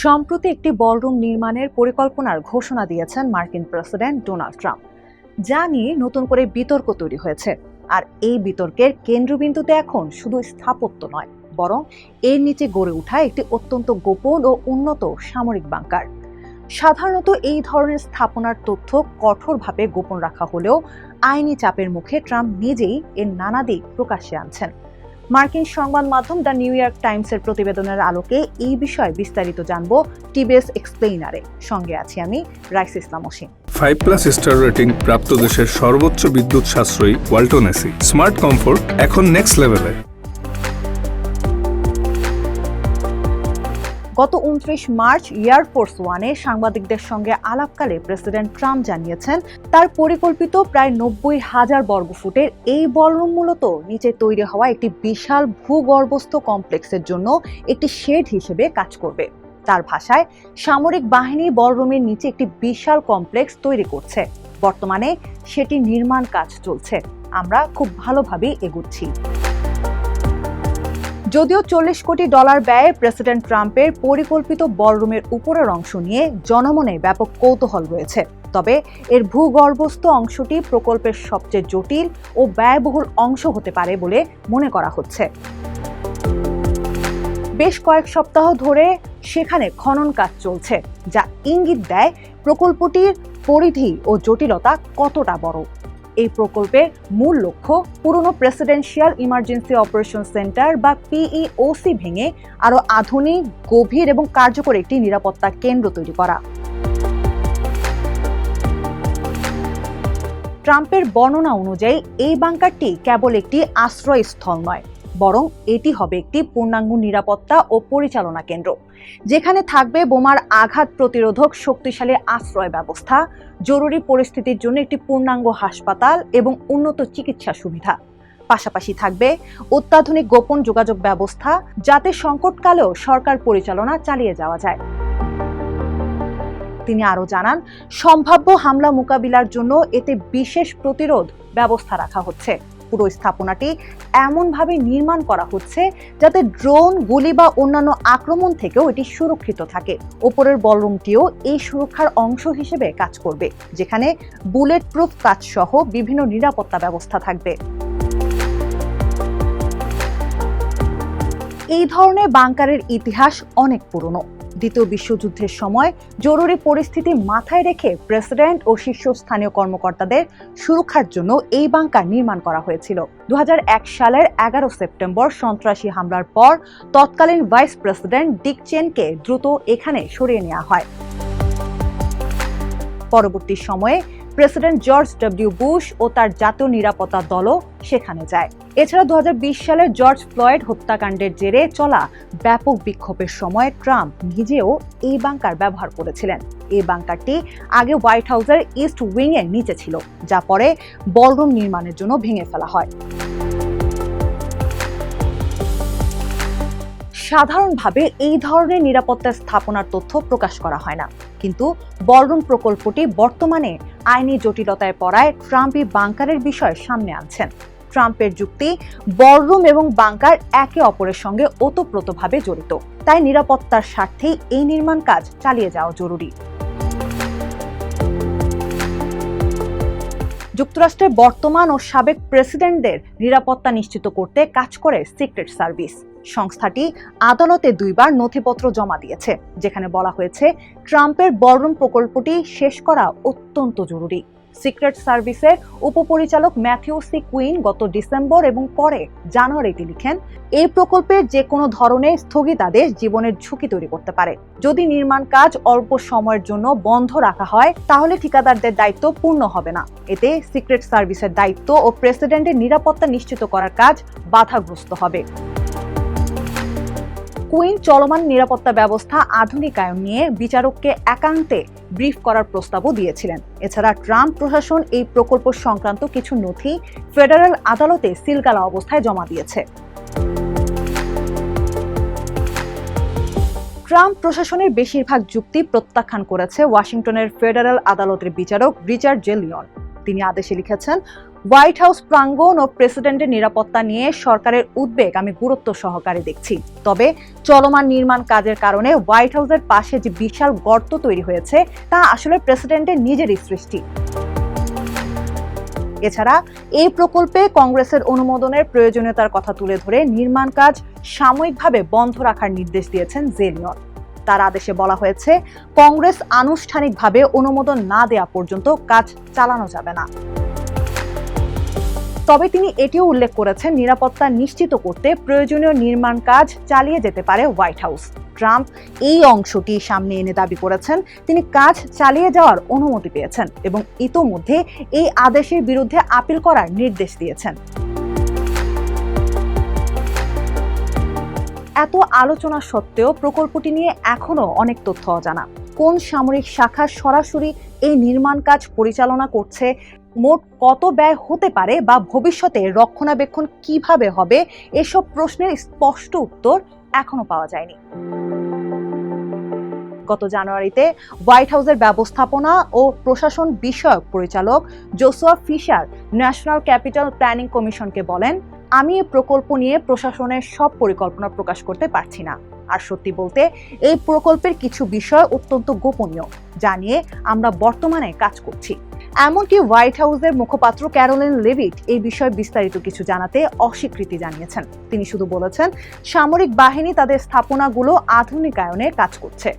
সম্প্রতি একটি বলরুম নির্মাণের পরিকল্পনার ঘোষণা দিয়েছেন মার্কিন প্রেসিডেন্ট ডোনাল্ড ট্রাম্প, যা নিয়ে নতুন করে বিতর্ক তৈরি হয়েছে। আর এই বিতর্কের কেন্দ্রবিন্দুতে এখন শুধু স্থাপত্য নয়, বরং এর নিচে গড়ে ওঠা একটি অত্যন্ত গোপন ও উন্নত সামরিক বাংকার। সাধারণত এই ধরনের স্থাপনার তথ্য কঠোরভাবে গোপন রাখা হলেও আইনি চাপের মুখে ট্রাম্প নিজেই এর নানা দিক প্রকাশ্যে আনছেন। মার্কিন সংবাদ মাধ্যম দ্য নিউ ইয়র্ক টাইমসের প্রতিবেদনের আলোকে এই বিষয়ে বিস্তারিত জানবো টিবিএস এক্সপ্লেইনারে। সঙ্গে আছি আমি রাইস ইসলাম অসীম। 5+ স্টার রেটিং প্রাপ্ত দেশের সর্বোচ্চ বিদ্যুৎ সাশ্রয়ী ওয়ালটন এসি। স্মার্ট কমফোর্ট এখন নেক্সট লেভেলে। গত 29 মার্চ এয়ারফোর্স ওয়ানে সাংবাদিকদের সঙ্গে আলাপকালে প্রেসিডেন্ট ট্রাম্প জানিয়েছেন, তার পরিকল্পিত প্রায় 90,000 বর্গফুটের এই বলরুম মূলত নিচে তৈরি হওয়া একটি বিশাল ভূগর্ভস্থ কমপ্লেক্সের জন্য একটি শেড হিসেবে কাজ করবে। তার ভাষায়, সামরিক বাহিনী বলরুমের নিচে একটি বিশাল কমপ্লেক্স তৈরি করছে। বর্তমানে সেটি নির্মাণ কাজ চলছে। আমরা খুব ভালোভাবেই এগুচ্ছি। যদিও $40 কোটি ব্যয়ে প্রেসিডেন্ট ট্রাম্পের পরিকল্পিত বলরুমের উপরের অংশ নিয়ে জনমনে ব্যাপক কৌতূহল রয়েছে, তবে এর ভূগর্ভস্থ অংশটি প্রকল্পের সবচেয়ে জটিল ও ব্যয়বহুল অংশ হতে পারে বলে মনে করা হচ্ছে। বেশ কয়েক সপ্তাহ ধরে সেখানে খনন কাজ চলছে, যা ইঙ্গিত দেয় প্রকল্পটির পরিধি ও জটিলতা কতটা বড়। এই প্রকল্পের মূল লক্ষ্য পুরনো প্রেসিডেন্সিয়াল ইমার্জেন্সি অপারেশন সেন্টার বা পিইওসি ভেঙে আরও আধুনিক, গভীর এবং কার্যকর একটি নিরাপত্তা কেন্দ্র তৈরি করা। ট্রাম্পের বর্ণনা অনুযায়ী এই বাংকারটি কেবল একটি আশ্রয়স্থল নয়, বরং এটি হবে একটি পূর্ণাঙ্গ নিরাপত্তা ও পরিচালনা কেন্দ্র, যেখানে থাকবে বোমার আঘাত প্রতিরোধক শক্তিশালী আশ্রয় ব্যবস্থা, জরুরি পরিস্থিতির জন্য একটি পূর্ণাঙ্গ হাসপাতাল এবং উন্নত চিকিৎসা সুবিধা। পাশাপাশি থাকবে অত্যাধুনিক গোপন যোগাযোগ ব্যবস্থা, যাতে সংকটকালেও সরকার পরিচালনা চালিয়ে যাওয়া যায়। তিনি আরও জানান, সম্ভাব্য হামলা মোকাবিলার জন্য এতে বিশেষ প্রতিরোধ ব্যবস্থা রাখা হচ্ছে। পুরো স্থাপনাটি এমনভাবে নির্মাণ করা হচ্ছে যাতে ড্রোন, গুলি বা অন্যান্য আক্রমণ থেকেও এটি সুরক্ষিত থাকে। ওপরের বলরুমটিও এই সুরক্ষার অংশ হিসেবে কাজ করবে, যেখানে বুলেট প্রুফ কাচ সহ বিভিন্ন নিরাপত্তা ব্যবস্থা থাকবে। এই ধরনের বাংকারের ইতিহাস অনেক পুরনো। দ্বিতীয় বিশ্বযুদ্ধের সময় জরুরি পরিস্থিতি মাথায় রেখে প্রেসিডেন্ট ও শীর্ষস্থানীয় কর্মকর্তাদের সুরক্ষার জন্য এই বাংকার নির্মাণ করা হয়েছিল। 2001 সালের 11 সেপ্টেম্বর সন্ত্রাসী হামলার পর তৎকালীন ভাইস প্রেসিডেন্ট ডিক চেনকে দ্রুত এখানে সরিয়ে নেওয়া হয়। পরবর্তী সময়ে প্রেসিডেন্ট জর্জ ডব্লিউ বুশ ও তার জাতীয় নিরাপত্তা দলও সেখানে যায়। এছাড়া 2020 সালে জর্জ ফ্লয়েড হত্যাকাণ্ডের জেরে চলা ব্যাপক বিক্ষোভের সময় ট্রাম্প নিজেও এই বাংকার ব্যবহার করেছিলেন। এই বাংকারটি আগে হোয়াইট হাউসের ইস্ট উইং এর নিচে ছিল, যা পরে বলরুম নির্মাণের জন্য ভেঙে ফেলা হয়। সাধারণভাবে এই ধরনের নিরাপত্তা স্থাপনার তথ্য প্রকাশ করা হয় না, কিন্তু বলরুম প্রকল্পটি বর্তমানে আইনি জটিলতায় পড়ায় ট্রাম্প এই বাংকারের বিষয় সামনে আনছেন। ট্রাম্পের যুক্তি, বলরুম এবং বাংকার একে অপরের সঙ্গে ওতপ্রোতভাবে জড়িত, তাই নিরাপত্তার স্বার্থেই এই নির্মাণ কাজ চালিয়ে যাওয়া জরুরি। যুক্তরাষ্ট্রের বর্তমান ও সাবেক প্রেসিডেন্টদের নিরাপত্তা নিশ্চিত করতে কাজ করে সিক্রেট সার্ভিস। সংস্থাটি আদালতে 2 বার নথিপত্র জমা দিয়েছে, যেখানে বলা হয়েছে ট্রাম্পের বলরুম প্রকল্পটি শেষ করা অত্যন্ত জরুরি। সিক্রেট সার্ভিসের উপপরিচালক ম্যাথিউ সি কুইন গত ডিসেম্বর এবং পরে জানুয়ারিতে লিখেন, এই প্রকল্পের যে কোনো ধরনের স্থগিতাদেশ জীবনের ঝুঁকি তৈরি করতে পারে। যদি নির্মাণ কাজ অল্প সময়ের জন্য বন্ধ রাখা হয়, তাহলে ঠিকাদারদের দায়িত্ব পূর্ণ হবে না। এতে সিক্রেট সার্ভিসের দায়িত্ব ও প্রেসিডেন্টের নিরাপত্তা নিশ্চিত করার কাজ বাধাগ্রস্ত হবে। কুইন চলমান নিরাপত্তা ব্যবস্থা আধুনিকায়ন নিয়ে বিচারককে একান্তে ব্রিফ করার প্রস্তাবও দিয়েছিলেন। এছাড়া ট্রাম্প প্রশাসন এই প্রকল্প সংক্রান্ত কিছু নথি ফেডারেল আদালতে সিলগালা অবস্থায় জমা দিয়েছে। ট্রাম্প প্রশাসনের বেশিরভাগ যুক্তি প্রত্যাখ্যান করেছে ওয়াশিংটনের ফেডারেল আদালতের বিচারক রিচার্ড জে লিওন। তিনি আদেশে লিখেছেন, হোয়াইট হাউস প্রাঙ্গণ ও প্রেসিডেন্টের নিরাপত্তা নিয়ে সরকারের উদ্বেগ আমি গুরুত্ব সহকারে দেখছি। তবে চলমান নির্মাণ কাজের কারণে হোয়াইট হাউসের পাশে যে বিশাল গর্ত তৈরি হয়েছে তা আসলে প্রেসিডেন্টের নিজেরই সৃষ্টি। এছাড়া এই প্রকল্পে কংগ্রেসের অনুমোদনের প্রয়োজনীয়তার কথা তুলে ধরে নির্মাণ কাজ সাময়িকভাবে বন্ধ রাখার নির্দেশ দিয়েছেন জেলিয়ন। তার আদেশে বলা হয়েছে, কংগ্রেস আনুষ্ঠানিকভাবে অনুমোদন না দেওয়া পর্যন্ত কাজ চালানো যাবে না। তবে তিনি এটিও উল্লেখ করেছেন, নিরাপত্তা নিশ্চিত করতে প্রয়োজনীয় নির্মাণ কাজ চালিয়ে যেতে পারে হোয়াইট হাউস। ট্রাম্প এই অংশটি সামনে এনে দাবি করেছেন তিনি কাজ চালিয়ে যাওয়ার অনুমতি পেয়েছেন এবং ইতোমধ্যে এই আদেশের বিরুদ্ধে আপিল করার নির্দেশ দিয়েছেন। এত আলোচনা সত্ত্বেও প্রকল্পটি নিয়ে এখনো অনেক তথ্য অজানা। কোন সামরিক শাখা সরাসরি এই নির্মাণ কাজ পরিচালনা করছে, মোট কত ব্যয় হতে পারে বা ভবিষ্যতে রক্ষণাবেক্ষণ কিভাবে হবে, এসব প্রশ্নের স্পষ্ট উত্তর এখনো পাওয়া যায়নি। গত জানুয়ারিতে হোয়াইট হাউসের ব্যবস্থাপনা ও প্রশাসন বিষয়ক পরিচালক Joshua Fisher National Capital Planning কমিশনকে বলেন, আমি এই প্রকল্প নিয়ে প্রশাসনের সব পরিকল্পনা প্রকাশ করতে পারছি না। আর সত্যি বলতে এই প্রকল্পের কিছু বিষয় অত্যন্ত গোপনীয়, যা নিয়ে আমরা বর্তমানে কাজ করছি। এমনকি হোয়াইট হাউসের মুখপাত্র ক্যারোলিন লেভিট এই বিষয়ে বিস্তারিত কিছু জানাতে অস্বীকৃতি জানিয়েছেন। তিনি শুধু বলেছেন, সামরিক বাহিনী তাদের স্থাপনাগুলো আধুনিকায়নে কাজ করছে।